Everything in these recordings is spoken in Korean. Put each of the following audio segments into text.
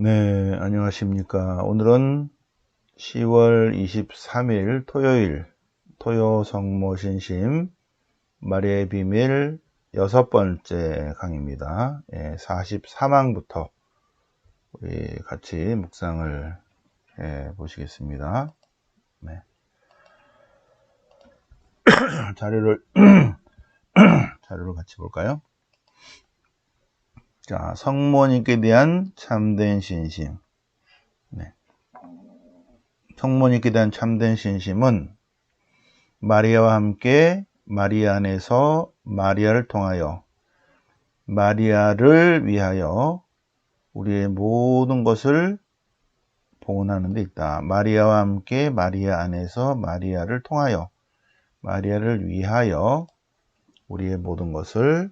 네, 안녕하십니까. 오늘은 10월 23일 토요일, 토요성모신심, 마리아의 비밀 6번째 강의입니다. 44망부터 우리 같이 묵상을 해 보시겠습니다. 네. 자료를 같이 볼까요? 자, 성모님께 대한 참된 신심. 네. 성모님께 대한 참된 신심은 마리아와 함께 마리아 안에서 마리아를 통하여 마리아를 위하여 우리의 모든 것을 봉헌하는 데 있다. 마리아와 함께 마리아 안에서 마리아를 통하여 마리아를 위하여 우리의 모든 것을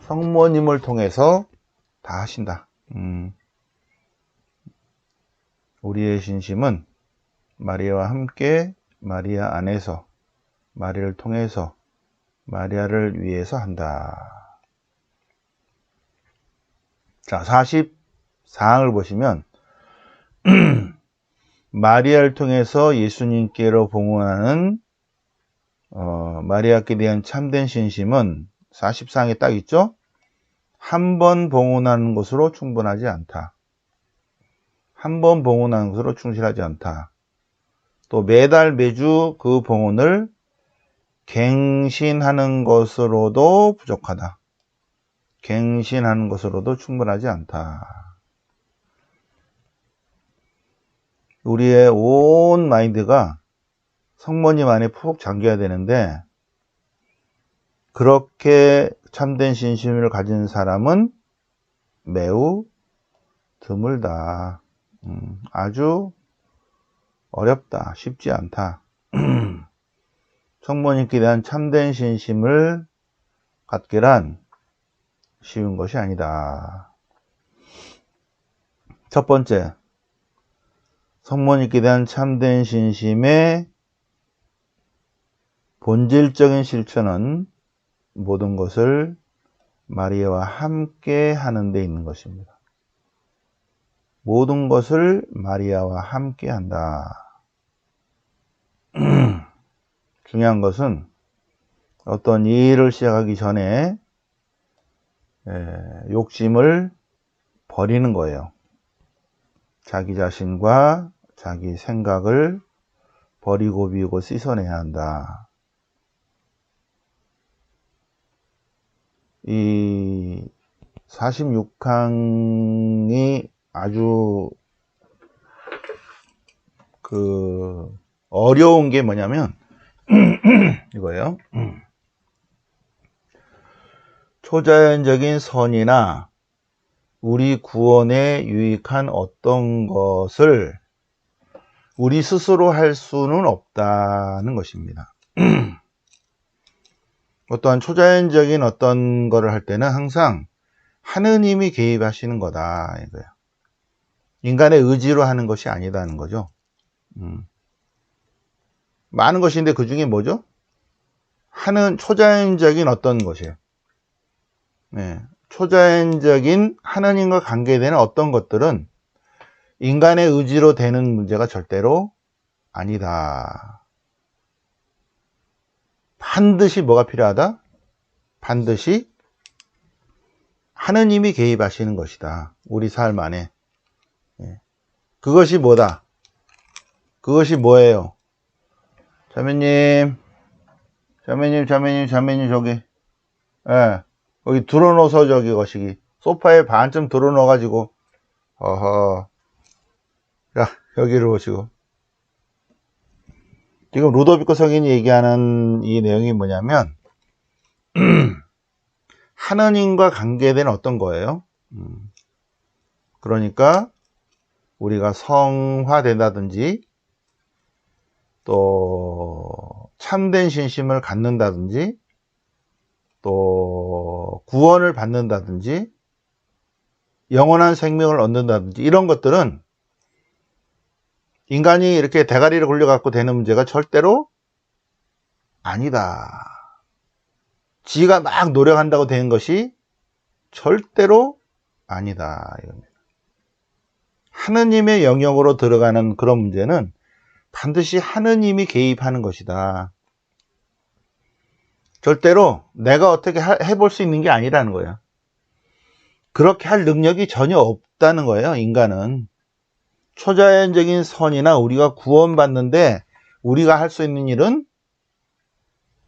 성모님을 통해서 다 하신다. 우리의 신심은 마리아와 함께 마리아 안에서 마리아를 통해서 마리아를 위해서 한다. 자, 44항을 보시면 마리아를 통해서 예수님께로 봉헌하는 마리아께 대한 참된 신심은 44항에 딱 있죠? 한 번 봉헌하는 것으로 충분하지 않다. 한 번 봉헌하는 것으로 충실하지 않다. 또 매달 매주 그 봉헌을 갱신하는 것으로도 부족하다. 갱신하는 것으로도 충분하지 않다. 우리의 온 마인드가 성모님 안에 푹 잠겨야 되는데 그렇게 참된 신심을 가진 사람은 매우 드물다. 아주 어렵다. 쉽지 않다. 성모님께 대한 참된 신심을 갖기란 쉬운 것이 아니다. 첫 번째, 성모님께 대한 참된 신심의 본질적인 실천은 모든 것을 마리아와 함께 하는 데 있는 것입니다. 모든 것을 마리아와 함께 한다. 중요한 것은 어떤 일을 시작하기 전에 욕심을 버리는 거예요. 자기 자신과 자기 생각을 버리고 비우고 씻어내야 한다. 이 46항이 아주 어려운 게 뭐냐면 이거예요. 초자연적인 선이나 우리 구원에 유익한 어떤 것을 우리 스스로 할 수는 없다는 것입니다. 어떠한 초자연적인 어떤 거를 할 때는 항상 하느님이 개입하시는 거다 이거예요. 인간의 의지로 하는 것이 아니다는 거죠. 많은 것인데 그 중에 뭐죠? 초자연적인 어떤 것이에요. 네. 초자연적인 하느님과 관계되는 어떤 것들은 인간의 의지로 되는 문제가 절대로 아니다. 반드시 뭐가 필요하다? 반드시 하느님이 개입하시는 것이다. 우리 삶 안에. 그것이 뭐다? 그것이 뭐예요? 자매님 저기 여기 들어놓아서 저기 거시기 소파에 반쯤 들어놓아가지고 자 여기를 보시고 지금 루도비코 성인이 얘기하는 이 내용이 뭐냐면 하느님과 관계된 어떤 거예요. 그러니까 우리가 성화된다든지 또 참된 신심을 갖는다든지 또 구원을 받는다든지 영원한 생명을 얻는다든지 이런 것들은 인간이 이렇게 대가리를 굴려갖고 되는 문제가 절대로 아니다. 지가 막 노력한다고 되는 것이 절대로 아니다. 이겁니다. 하느님의 영역으로 들어가는 그런 문제는 반드시 하느님이 개입하는 것이다. 절대로 내가 어떻게 해볼 수 있는 게 아니라는 거야. 그렇게 할 능력이 전혀 없다는 거예요, 인간은. 초자연적인 선이나 우리가 구원받는데 우리가 할 수 있는 일은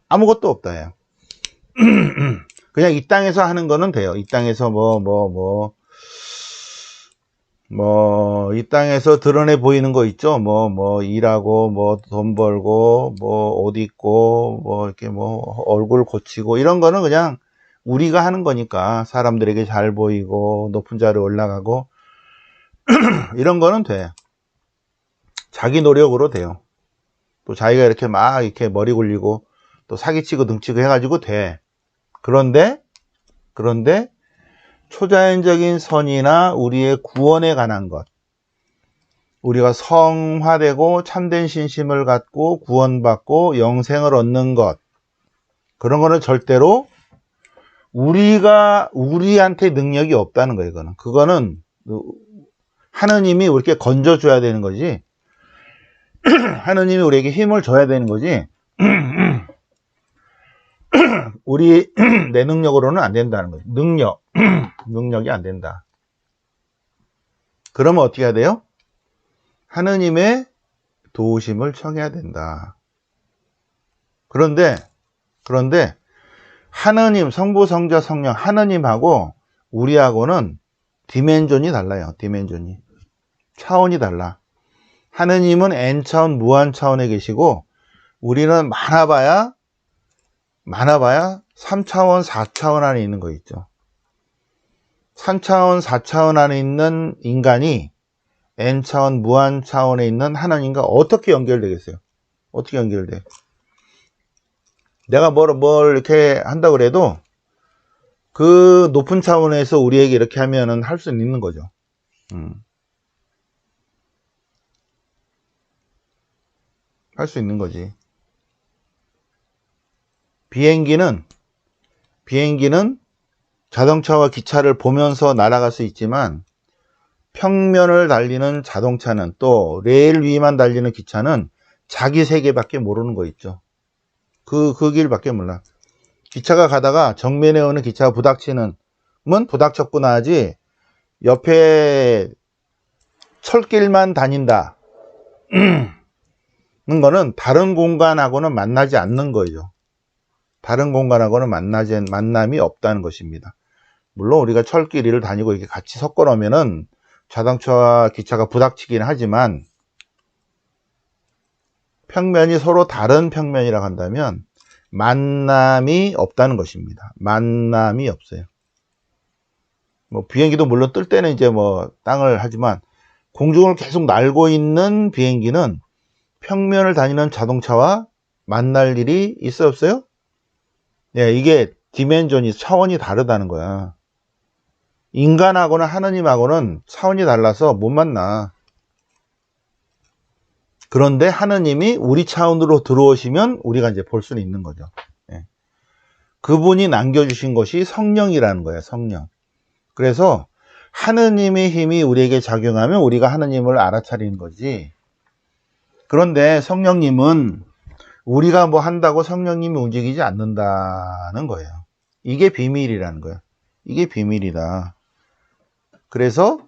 아무것도 없다요. 그냥 이 땅에서 하는 거는 돼요. 이 땅에서 이 땅에서 드러내 보이는 거 있죠. 일하고, 돈 벌고, 옷 입고, 이렇게 얼굴 고치고, 이런 거는 그냥 우리가 하는 거니까 사람들에게 잘 보이고, 높은 자리에 올라가고, 이런 거는 돼. 자기 노력으로 돼요. 또 자기가 이렇게 막 이렇게 머리 굴리고, 또 사기치고 등치고 해가지고 돼. 그런데, 초자연적인 선이나 우리의 구원에 관한 것, 우리가 성화되고 참된 신심을 갖고 구원받고 영생을 얻는 것, 그런 거는 절대로 우리한테 능력이 없다는 거예요. 그거는 하느님이 우리에게 건져줘야 되는 거지. 하느님이 우리에게 힘을 줘야 되는 거지. 내 능력으로는 안 된다는 거죠. 능력이 안 된다. 그러면 어떻게 해야 돼요? 하느님의 도우심을 청해야 된다. 그런데 하느님, 성부, 성자, 성령, 하느님하고 우리하고는 디멘전이 달라요. 디멘전이. 차원이 달라. 하느님은 N차원, 무한 차원에 계시고 우리는 많아봐야 3차원, 4차원 안에 있는 거 있죠. 3차원, 4차원 안에 있는 인간이 N차원, 무한 차원에 있는 하나님과 어떻게 연결되겠어요? 어떻게 연결돼? 내가 뭘 이렇게 한다고 그래도 그 높은 차원에서 우리에게 이렇게 하면은 할 수 있는 거죠. 할 수 있는 거지. 비행기는 자동차와 기차를 보면서 날아갈 수 있지만 평면을 달리는 자동차는 또 레일 위만 달리는 기차는 자기 세계밖에 모르는 거 있죠. 그 길밖에 몰라. 기차가 가다가 정면에 오는 기차가 부닥치는 면 부닥쳤구나 하지 옆에 철길만 다닌다 는 거는 다른 공간하고는 만나지 않는 거죠. 다른 공간하고는 만남이 없다는 것입니다. 물론 우리가 철길을 다니고 이렇게 같이 섞어 놓으면은 자동차와 기차가 부닥치긴 하지만 평면이 서로 다른 평면이라고 한다면 만남이 없다는 것입니다. 만남이 없어요. 비행기도 물론 뜰 때는 이제 땅을 하지만 공중을 계속 날고 있는 비행기는 평면을 다니는 자동차와 만날 일이 있어요, 없어요? 네, 이게 디멘전이 차원이 다르다는 거야. 인간하고는 하느님하고는 차원이 달라서 못 만나. 그런데 하느님이 우리 차원으로 들어오시면 우리가 이제 볼 수는 있는 거죠. 예. 그분이 남겨주신 것이 성령이라는 거예요, 성령. 그래서 하느님의 힘이 우리에게 작용하면 우리가 하느님을 알아차리는 거지. 그런데 성령님은 우리가 뭐 한다고 성령님이 움직이지 않는다는 거예요. 이게 비밀이라는 거예요. 이게 비밀이다. 그래서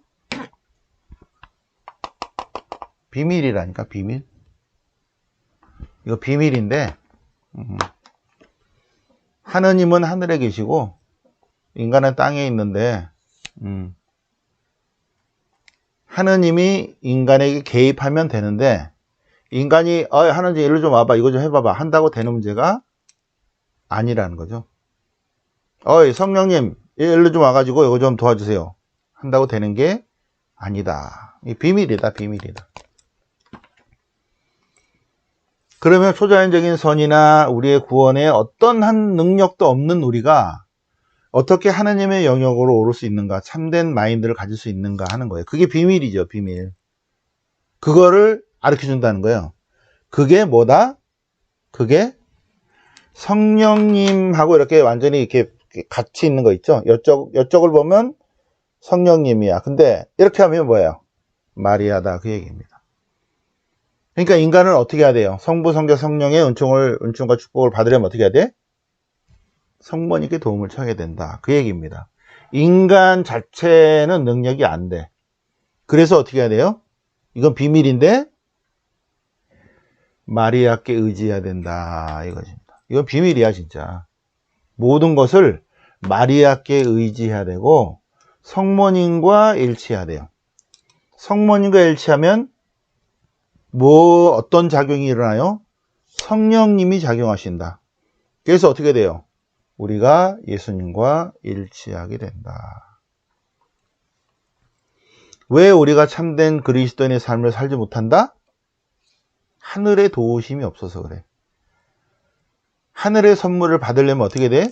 비밀이라니까, 비밀. 이거 비밀인데 하느님은 하늘에 계시고 인간은 땅에 있는데 하느님이 인간에게 개입하면 되는데 인간이 하느님 일로 좀 와봐, 이거 좀 해봐봐 한다고 되는 문제가 아니라는 거죠. 성령님 일로 좀 와가지고 이거 좀 도와주세요 한다고 되는 게 아니다. 이 비밀이다. 그러면 초자연적인 선이나 우리의 구원에 어떤 한 능력도 없는 우리가 어떻게 하느님의 영역으로 오를 수 있는가, 참된 마인드를 가질 수 있는가 하는 거예요. 그게 비밀이죠, 비밀. 그거를 가르쳐 준다는 거예요. 그게 뭐다? 그게 성령님하고 이렇게 완전히 이렇게 같이 있는 거 있죠? 이쪽을 보면 성령님이야. 근데 이렇게 하면 뭐예요? 마리아다. 그 얘기입니다. 그러니까 인간은 어떻게 해야 돼요? 성부, 성자, 성령의 은총과 축복을 받으려면 어떻게 해야 돼? 성모님께 도움을 청해야 된다. 그 얘기입니다. 인간 자체는 능력이 안 돼. 그래서 어떻게 해야 돼요? 이건 비밀인데 마리아께 의지해야 된다. 이것입니다. 이건 비밀이야 진짜. 모든 것을 마리아께 의지해야 되고 성모님과 일치해야 돼요. 성모님과 일치하면 어떤 작용이 일어나요? 성령님이 작용하신다. 그래서 어떻게 돼요? 우리가 예수님과 일치하게 된다. 왜 우리가 참된 그리스도인의 삶을 살지 못한다? 하늘의 도우심이 없어서 그래. 하늘의 선물을 받으려면 어떻게 돼?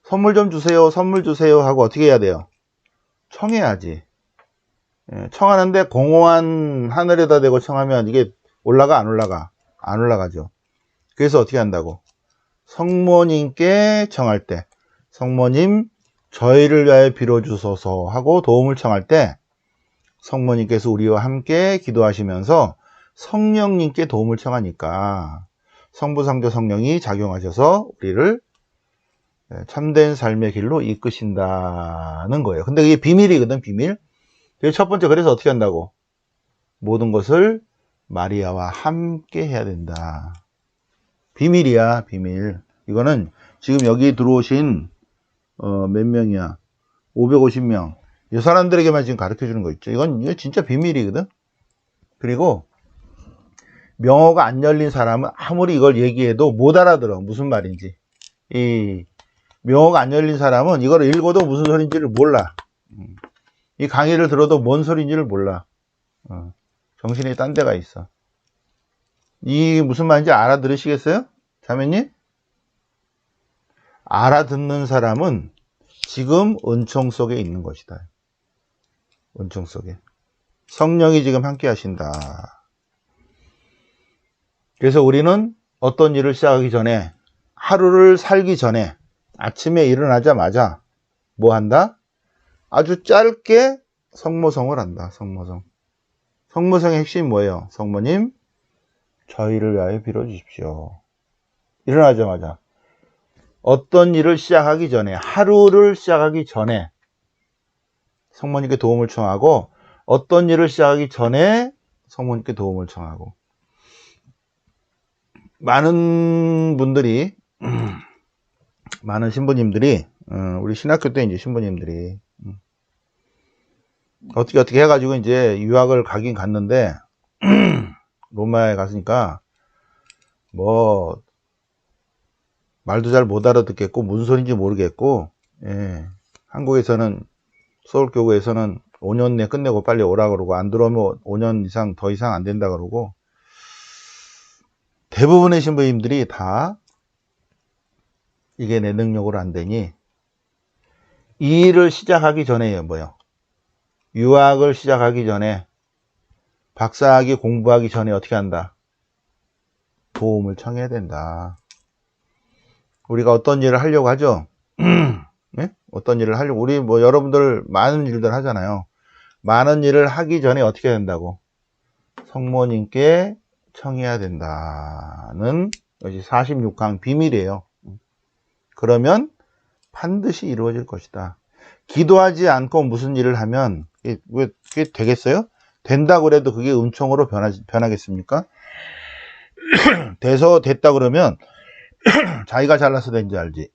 선물 좀 주세요, 선물 주세요 하고 어떻게 해야 돼요? 청해야지. 청하는데 공허한 하늘에다 대고 청하면 이게 올라가 안 올라가? 안 올라가죠. 그래서 어떻게 한다고? 성모님께 청할 때 성모님 저희를 위하여 빌어주소서 하고 도움을 청할 때 성모님께서 우리와 함께 기도하시면서 성령님께 도움을 청하니까 성부, 성자, 성령이 작용하셔서 우리를 참된 삶의 길로 이끄신다는 거예요. 근데 이게 비밀이거든, 비밀. 첫 번째, 그래서 어떻게 한다고? 모든 것을 마리아와 함께 해야 된다. 비밀이야, 비밀. 이거는 지금 여기 들어오신 몇 명이야? 550명. 이 사람들에게만 지금 가르쳐 주는 거 있죠. 이거 진짜 비밀이거든. 그리고 명호가 안 열린 사람은 아무리 이걸 얘기해도 못 알아들어. 무슨 말인지. 이 명호가 안 열린 사람은 이걸 읽어도 무슨 소리인지를 몰라. 이 강의를 들어도 뭔 소리인지를 몰라. 정신이 딴 데가 있어. 이 무슨 말인지 알아들으시겠어요? 자매님? 알아듣는 사람은 지금 은총 속에 있는 것이다. 은총 속에. 성령이 지금 함께 하신다. 그래서 우리는 어떤 일을 시작하기 전에, 하루를 살기 전에, 아침에 일어나자마자 뭐 한다? 아주 짧게 성모성을 한다. 성모성. 성모성의 핵심이 뭐예요? 성모님, 저희를 위하여 빌어주십시오. 일어나자마자. 어떤 일을 시작하기 전에, 하루를 시작하기 전에 성모님께 도움을 청하고, 어떤 일을 시작하기 전에 성모님께 도움을 청하고. 많은 분들이, 많은 신부님들이, 우리 신학교 때 이제 신부님들이, 어떻게 해가지고 이제 유학을 가긴 갔는데, 로마에 갔으니까, 뭐, 말도 잘 못 알아듣겠고, 무슨 소리인지 모르겠고, 예. 한국에서는, 서울교구에서는 5년 내 끝내고 빨리 오라 그러고, 안 들어오면 5년 이상, 더 이상 안 된다 그러고, 대부분의 신부님들이 다 이게 내 능력으로 안 되니 이 일을 시작하기 전에 뭐요? 유학을 시작하기 전에 박사학위 공부하기 전에 어떻게 한다? 도움을 청해야 된다. 우리가 어떤 일을 하려고 하죠? 네? 어떤 일을 하려고 우리 뭐 여러분들 많은 일들 하잖아요. 많은 일을 하기 전에 어떻게 해야 된다고? 성모님께 청해야 된다는 것이 46강 비밀이에요. 그러면 반드시 이루어질 것이다. 기도하지 않고 무슨 일을 하면 그게 되겠어요? 된다고 그래도 그게 은총으로 변하겠습니까? 됐다 그러면 자기가 잘나서 된지 알지.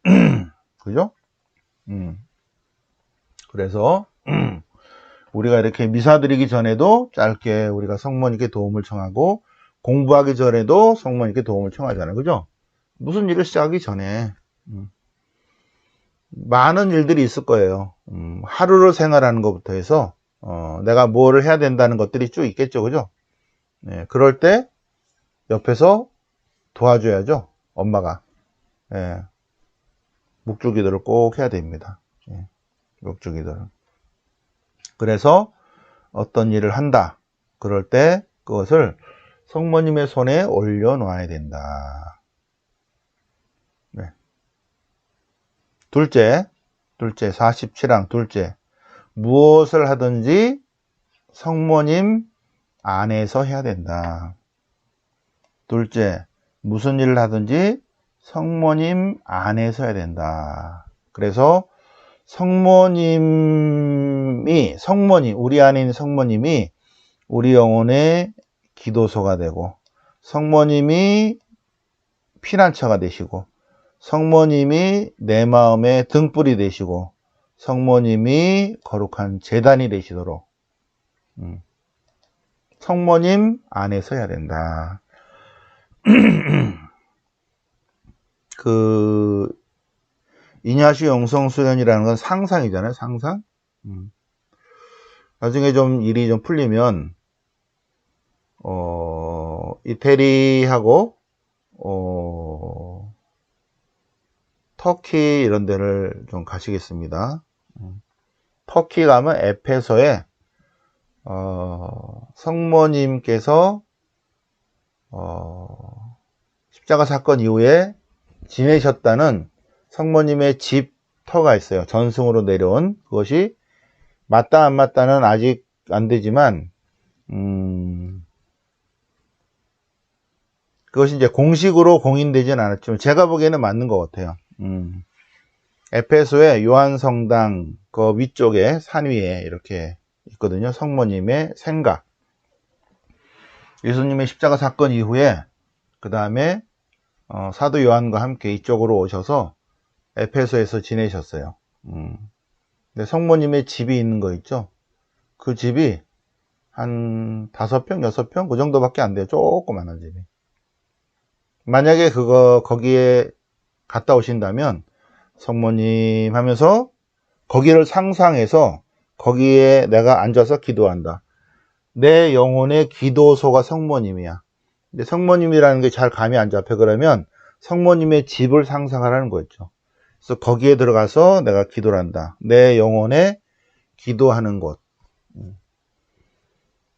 그죠? 그래서 우리가 이렇게 미사 드리기 전에도 짧게 우리가 성모님께 도움을 청하고 공부하기 전에도 성모님께 도움을 청하잖아요. 그죠? 무슨 일을 시작하기 전에 많은 일들이 있을 거예요. 하루를 생활하는 것부터 해서 내가 뭐를 해야 된다는 것들이 쭉 있겠죠. 그죠? 네, 그럴 때 옆에서 도와줘야죠. 엄마가. 예, 묵주기도를 꼭 해야 됩니다. 예, 묵주기도를. 그래서 어떤 일을 한다. 그럴 때 그것을 성모님의 손에 올려놓아야 된다. 네. 둘째 47항 둘째. 무엇을 하든지 성모님 안에서 해야 된다. 둘째, 무슨 일을 하든지 성모님 안에서 해야 된다. 그래서 우리 안에 있는 성모님이 우리 영혼의 기도소가 되고, 성모님이 피난처가 되시고, 성모님이 내 마음의 등불이 되시고, 성모님이 거룩한 제단이 되시도록 성모님 안에서 해야 된다. 이냐시 영성수련이라는 건 상상이잖아요, 상상. 나중에 좀 일이 좀 풀리면 이태리하고 터키 이런 데를 좀 가시겠습니다. 터키 가면 에페소에 성모님께서 십자가 사건 이후에 지내셨다는 성모님의 집터가 있어요. 전승으로 내려온. 그것이 맞다 안 맞다는 아직 안 되지만 그것이 이제 공식으로 공인되진 않았지만 제가 보기에는 맞는 것 같아요. 에페소의 요한성당 그 위쪽에 산 위에 이렇게 있거든요. 성모님의 생가. 예수님의 십자가 사건 이후에 그 다음에 사도 요한과 함께 이쪽으로 오셔서 에페소에서 지내셨어요. 근데 성모님의 집이 있는 거 있죠. 그 집이 한 5평, 6평 그 정도밖에 안 돼요. 조그만한 집이. 만약에 거기에 갔다 오신다면 성모님 하면서 거기를 상상해서 거기에 내가 앉아서 기도한다. 내 영혼의 기도소가 성모님이야. 근데 성모님이라는 게 잘 감이 안 잡혀. 그러면 성모님의 집을 상상하라는 거였죠. 그래서 거기에 들어가서 내가 기도를 한다. 내 영혼의 기도하는 곳.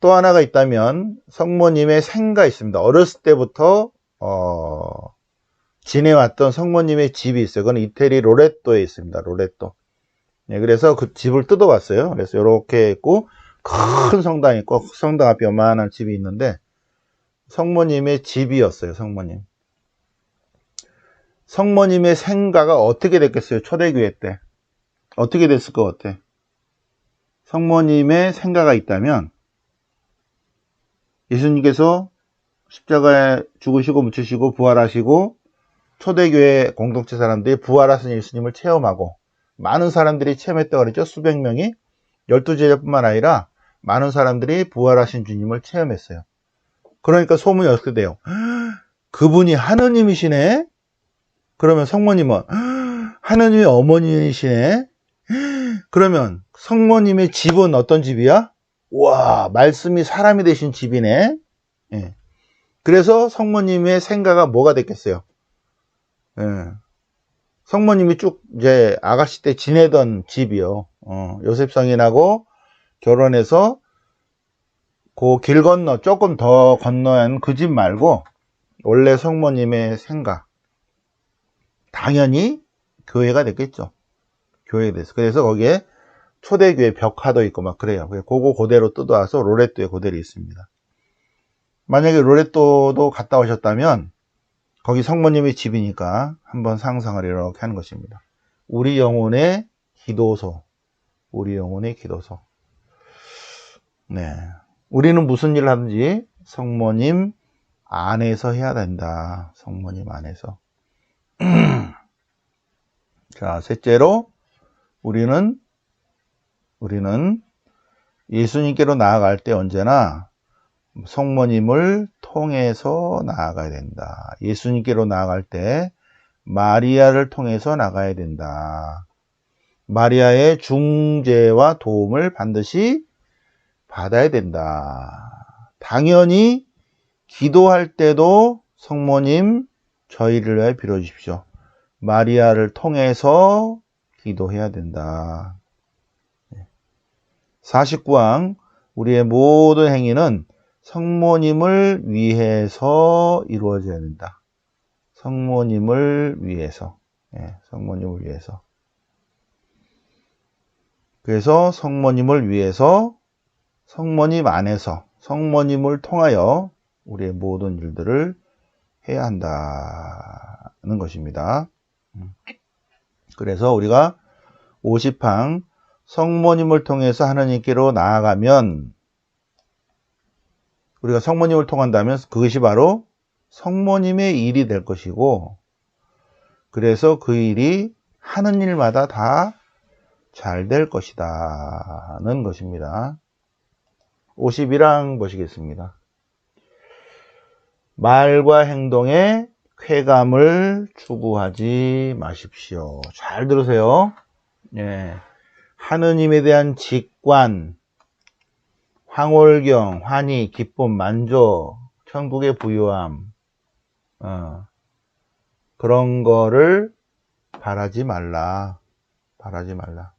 또 하나가 있다면 성모님의 생가 있습니다. 어렸을 때부터 지내왔던 성모님의 집이 있어요. 그건 이태리 로레토에 있습니다. 로레토. 네, 그래서 그 집을 뜯어봤어요. 그래서 이렇게 있고 큰 성당이 있고 성당 앞에 요만한 집이 있는데 성모님의 집이었어요. 성모님의 생가가 어떻게 됐겠어요? 초대교회 때 어떻게 됐을 것 같아? 성모님의 생가가 있다면 예수님께서 십자가에 죽으시고 묻히시고 부활하시고 초대교회 공동체 사람들이 부활하신 예수님을 체험하고 많은 사람들이 체험했다고 그랬죠. 수백 명이 12제자뿐만 아니라 많은 사람들이 부활하신 주님을 체험했어요. 그러니까 소문이 어떻게 돼요? 그분이 하느님이시네? 그러면 성모님은 하느님의 어머니이시네? 그러면 성모님의 집은 어떤 집이야? 와, 말씀이 사람이 되신 집이네? 예. 그래서 성모님의 생가가 뭐가 됐겠어요? 예. 성모님이 쭉 이제 아가씨 때 지내던 집이요. 요셉 성인하고 결혼해서 그 길 건너 조금 더 건너는 그 집 말고 원래 성모님의 생가 당연히 교회가 됐겠죠. 교회가 됐어. 그래서 거기에 초대교회 벽화도 있고 막 그래요. 그거 그대로 뜯어와서 로레토에 그대로 있습니다. 만약에 로레토도 갔다 오셨다면 거기 성모님의 집이니까 한번 상상을 이렇게 하는 것입니다. 우리 영혼의 기도소. 우리 영혼의 기도소. 네. 우리는 무슨 일을 하든지 성모님 안에서 해야 된다. 성모님 안에서. 자, 셋째로 우리는 예수님께로 나아갈 때 언제나 성모님을 통해서 나아가야 된다. 예수님께로 나아갈 때 마리아를 통해서 나가야 된다. 마리아의 중재와 도움을 반드시 받아야 된다. 당연히 기도할 때도 성모님 저희를 위해 빌어주십시오. 마리아를 통해서 기도해야 된다. 49항 우리의 모든 행위는 성모님을 위해서 이루어져야 된다. 성모님을 위해서. 성모님을 위해서. 그래서 성모님을 위해서 성모님 안에서, 성모님을 통하여 우리의 모든 일들을 해야 한다는 것입니다. 그래서 우리가 50항 성모님을 통해서 하나님께로 나아가면, 우리가 성모님을 통한다면 그것이 바로 성모님의 일이 될 것이고, 그래서 그 일이 하는 일마다 다 잘 될 것이다는 것입니다. 51항 보시겠습니다. 말과 행동에 쾌감을 추구하지 마십시오. 잘 들으세요. 예. 하느님에 대한 직관, 황홀경, 환희, 기쁨, 만족, 천국의 부유함, 그런 거를 바라지 말라. 바라지 말라.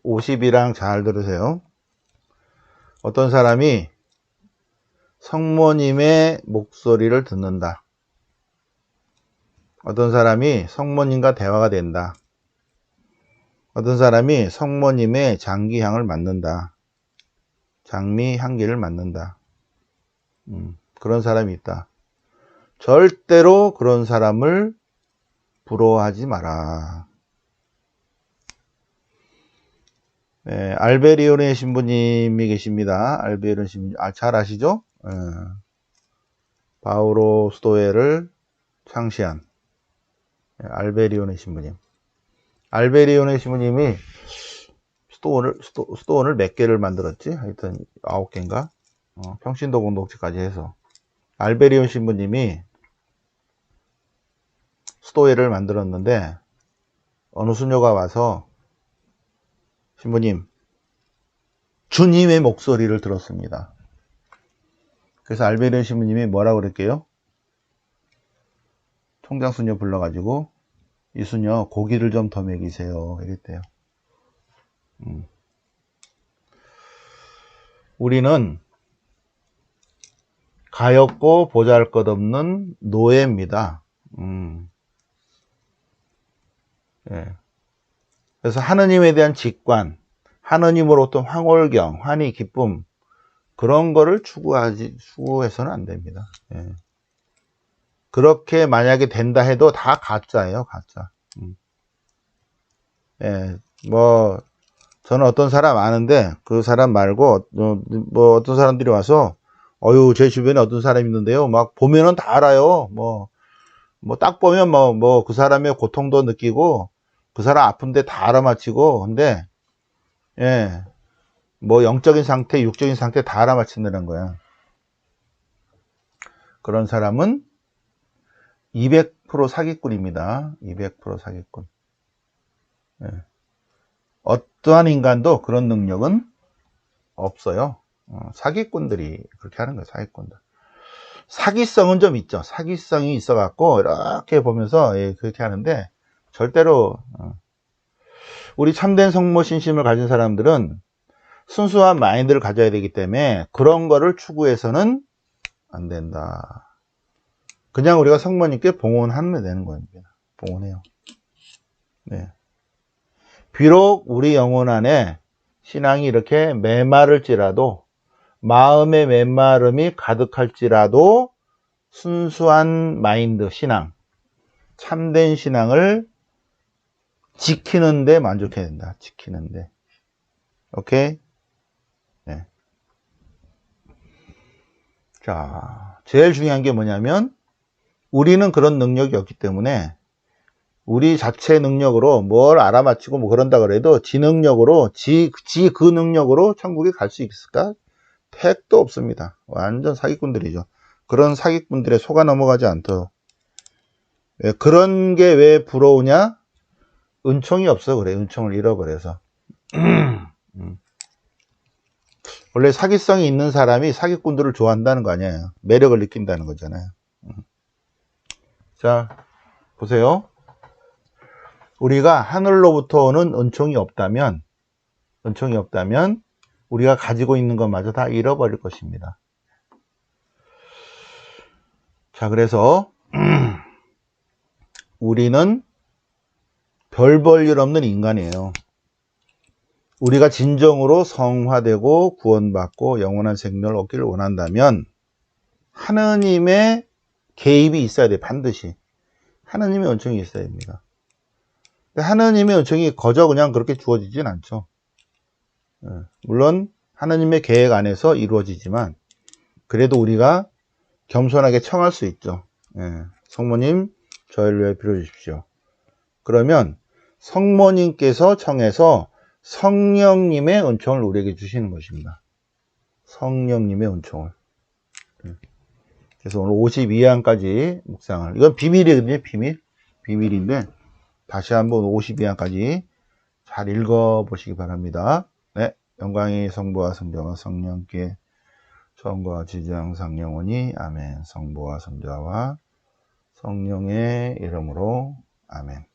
51항 잘 들으세요. 어떤 사람이 성모님의 목소리를 듣는다. 어떤 사람이 성모님과 대화가 된다. 어떤 사람이 성모님의 장기향을 맡는다. 장미 향기를 맡는다. 그런 사람이 있다. 절대로 그런 사람을 부러워하지 마라. 네, 알베리온의 신부님이 계십니다. 알베리온 신부님, 잘 아시죠? 바오로 스토에를 창시한 알베리온의 신부님. 알베리온의 신부님이 스토원을 몇 개를 만들었지? 하여튼 9개인가? 평신도 공동체까지 해서. 알베리온 신부님이 스토에를 만들었는데, 어느 수녀가 와서 신부님, 주님의 목소리를 들었습니다. 그래서 알베리온 신부님이 뭐라고 그랬게요? 총장 수녀 불러가지고 이 수녀 고기를 좀 더 먹이세요. 이랬대요. 우리는 가엾고 보잘것없는 노예입니다. 예. 그래서 하느님에 대한 직관, 하느님으로부터 황홀경, 환희, 기쁨, 그런 거를 추구해서는 안 됩니다. 예. 그렇게 만약에 된다 해도 다 가짜예요, 가짜. 예, 저는 어떤 사람 아는데, 그 사람 말고, 어떤 사람들이 와서, 제 주변에 어떤 사람이 있는데요, 막 보면은 다 알아요. 딱 보면 그 사람의 고통도 느끼고, 그 사람 아픈데 다 알아맞히고, 근데, 예, 영적인 상태, 육적인 상태 다 알아맞힌다는 거야. 그런 사람은 200% 사기꾼입니다. 200% 사기꾼. 예. 어떠한 인간도 그런 능력은 없어요. 사기꾼들이 그렇게 하는 거예요. 사기꾼들. 사기성은 좀 있죠. 사기성이 있어갖고 이렇게 보면서 그렇게 하는데 절대로 우리 참된 성모 신심을 가진 사람들은 순수한 마인드를 가져야 되기 때문에 그런 거를 추구해서는 안 된다. 그냥 우리가 성모님께 봉헌하면 되는 겁니다. 봉헌해요. 네. 비록 우리 영혼 안에 신앙이 이렇게 메마를지라도, 마음의 메마름이 가득할지라도 순수한 마인드, 신앙, 참된 신앙을 지키는데 만족해야 된다. 지키는데. 오케이? 네. 자, 제일 중요한 게 뭐냐면 우리는 그런 능력이 없기 때문에 우리 자체 능력으로 뭘 알아맞히고 그런다 그래도 지 능력으로, 그 능력으로 천국에 갈 수 있을까? 택도 없습니다. 완전 사기꾼들이죠. 그런 사기꾼들에 속아 넘어가지 않도록. 그런 게 왜 부러우냐? 은총이 없어 그래. 은총을 잃어버려서. 원래 사기성이 있는 사람이 사기꾼들을 좋아한다는 거 아니에요. 매력을 느낀다는 거잖아요. 자, 보세요. 우리가 하늘로부터 오는 은총이 없다면 우리가 가지고 있는 것마저 다 잃어버릴 것입니다. 자, 그래서 우리는 별 볼 일 없는 인간이에요. 우리가 진정으로 성화되고 구원받고 영원한 생명을 얻기를 원한다면 하느님의 개입이 있어야 돼. 반드시. 하느님의 은총이 있어야 됩니다. 하느님의 은총이 거저 그냥 그렇게 주어지진 않죠. 물론 하느님의 계획 안에서 이루어지지만 그래도 우리가 겸손하게 청할 수 있죠. 성모님 저희를 위해 빌어주십시오. 그러면 성모님께서 청해서 성령님의 은총을 우리에게 주시는 것입니다. 성령님의 은총을. 그래서 오늘 52항까지 묵상을. 이건 비밀이거든요. 비밀인데 다시 한번 52항까지 잘 읽어보시기 바랍니다. 네, 영광이 성부와 성자와 성령께 처음과 지지 항상 영원히 아멘. 성부와 성자와 성령의 이름으로 아멘.